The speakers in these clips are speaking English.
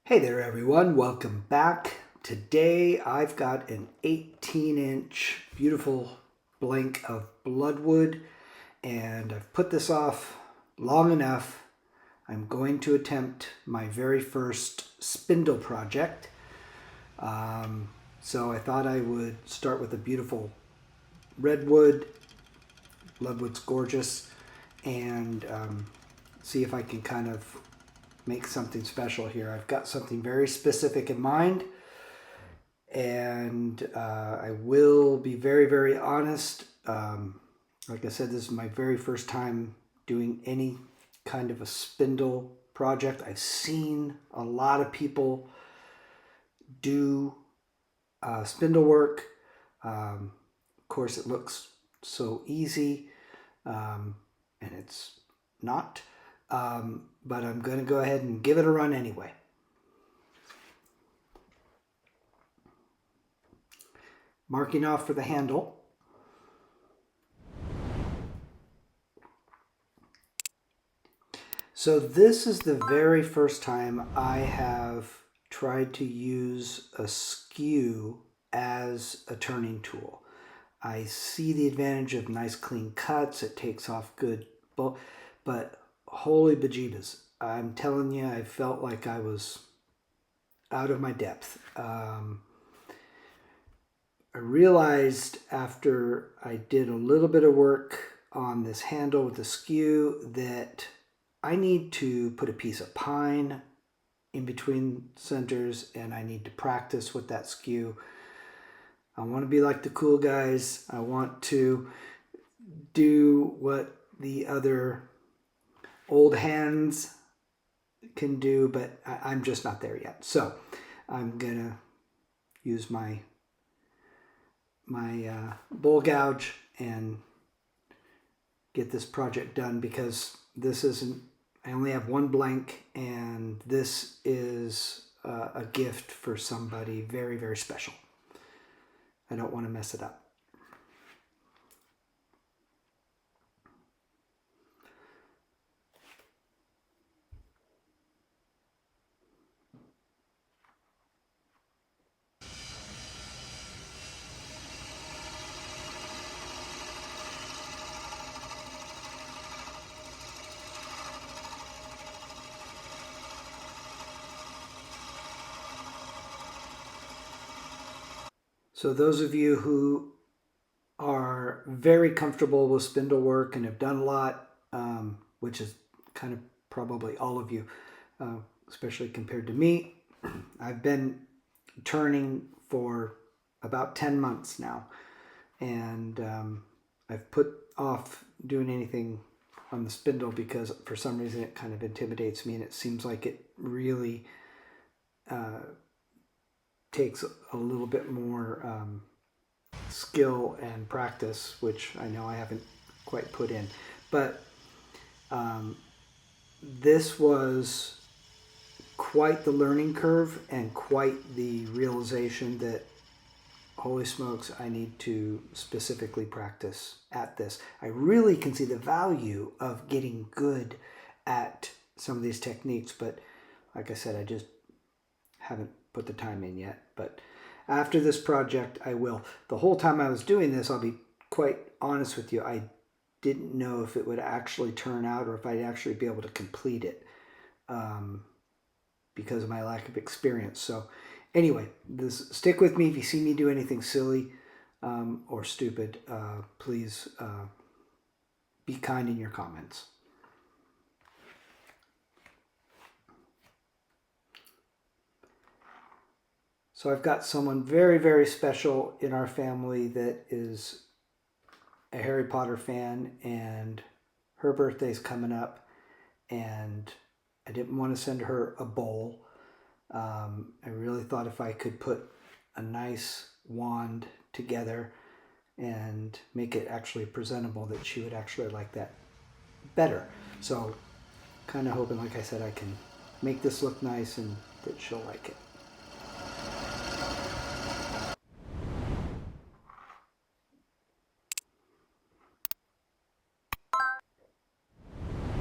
Hey there everyone, welcome back. Today I've got an 18-inch beautiful blank of Bloodwood and I've put this off long enough. I'm going to attempt my very first Spindle project. So I thought I would start with a beautiful redwood. Bloodwood's gorgeous, and see if I can kind of make something special here. I've got something very specific in mind, and I will be very, very honest. Like I said, this is my very first time doing any kind of a spindle project. I've seen a lot of people do spindle work. Of course, it looks so easy, and it's not. But I'm going to go ahead and give it a run anyway. Marking off for the handle. So this is the very first time I have tried to use a skew as a turning tool. I see the advantage of nice clean cuts. It takes off good, but holy bejeebus, I'm telling you, I felt like I was out of my depth. I realized after I did a little bit of work on this handle with the skew that I need to put a piece of pine in between centers, and I need to practice with that skew. I want to be like the cool guys. I want to do what the other old hands can do, but I'm just not there yet. So I'm gonna use my bowl gouge and get this project done, because this isn't, I only have one blank, and this is a gift for somebody very, very special. I don't want to mess it up. So those of you who are very comfortable with spindle work and have done a lot, which is kind of probably all of you, especially compared to me, I've been turning for about 10 months now, and I've put off doing anything on the spindle because for some reason it kind of intimidates me, and it seems like it really takes a little bit more skill and practice, which I know I haven't quite put in. But this was quite the learning curve and quite the realization that, holy smokes, I need to specifically practice at this. I really can see the value of getting good at some of these techniques, but like I said, I just haven't put the time in yet. But after this project, I will. The whole time I was doing this, I'll be quite honest with you, I didn't know if it would actually turn out or if I'd actually be able to complete it because of my lack of experience. So anyway, stick with me. If you see me do anything silly or stupid, please be kind in your comments. So I've got someone very, very special in our family that is a Harry Potter fan, and her birthday's coming up, and I didn't want to send her a bowl. I really thought if I could put a nice wand together and make it actually presentable, that she would actually like that better. So kind of hoping, like I said, I can make this look nice and that she'll like it.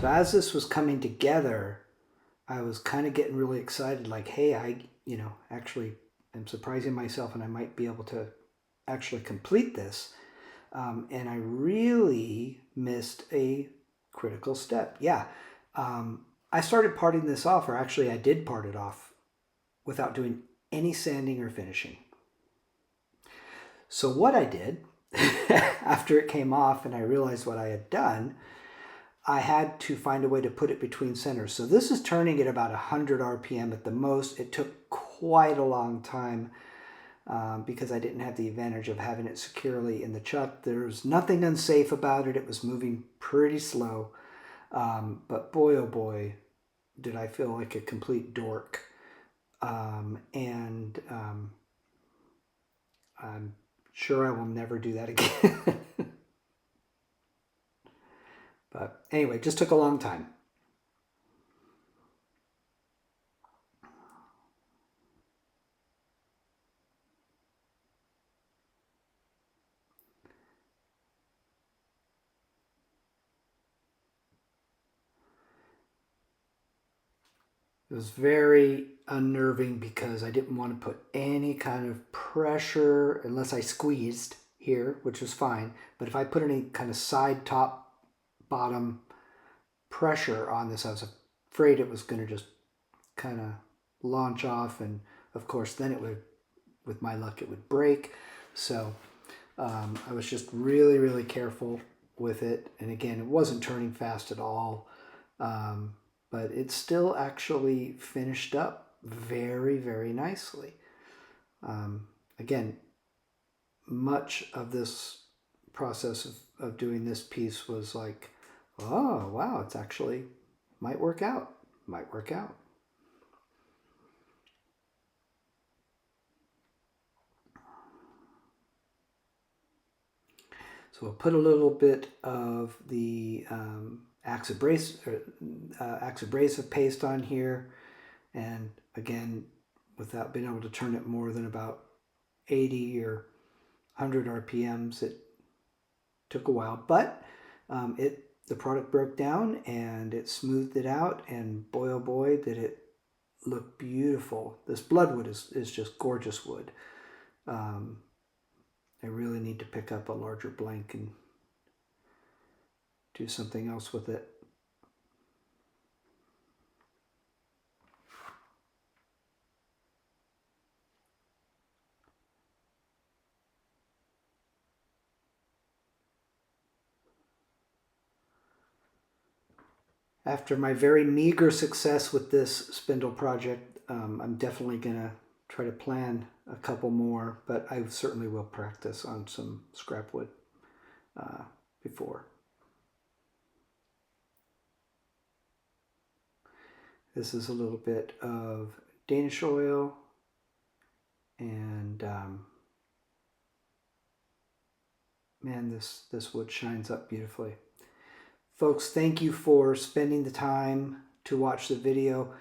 So as this was coming together, I was kind of getting really excited, like, hey, actually am surprising myself and I might be able to actually complete this. And I really missed a critical step. Yeah. I started parting this off, or actually I did part it off without doing any sanding or finishing. So what I did after it came off and I realized what I had done, I had to find a way to put it between centers. So this is turning at about 100 RPM at the most. It took quite a long time because I didn't have the advantage of having it securely in the chuck. There's nothing unsafe about it. It was moving pretty slow. But boy, oh boy, did I feel like a complete dork. And I'm sure I will never do that again. But anyway, just took a long time. It was very unnerving because I didn't want to put any kind of pressure unless I squeezed here, which was fine. But if I put any kind of side, top, bottom pressure on this, I was afraid it was going to just kind of launch off. And of course, then it would, with my luck, it would break. So I was just really, really careful with it. And again, it wasn't turning fast at all. But it still actually finished up very, very nicely. Again, much of this process of doing this piece was like, oh, wow, it's actually might work out. Might work out. So we'll put a little bit of the axe abrasive paste on here, and again, without being able to turn it more than about 80 or 100 RPMs, it took a while, but the product broke down and it smoothed it out, and boy oh boy did it look beautiful. This Bloodwood is just gorgeous wood. I really need to pick up a larger blank and do something else with it. After my very meager success with this spindle project, I'm definitely going to try to plan a couple more, but I certainly will practice on some scrap wood before. This is a little bit of Danish oil, and man, this wood shines up beautifully. Folks, thank you for spending the time to watch the video.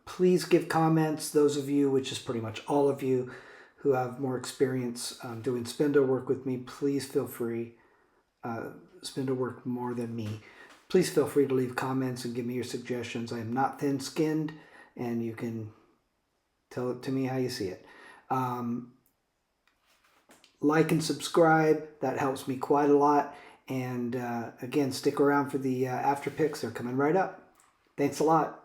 Please give comments, those of you, which is pretty much all of you, who have more experience doing spindle work with me. Please feel free, spindle work more than me. Please feel free to leave comments and give me your suggestions. I am not thin-skinned, and you can tell it to me how you see it. Like and subscribe. That helps me quite a lot. And again, stick around for the after picks. They're coming right up. Thanks a lot.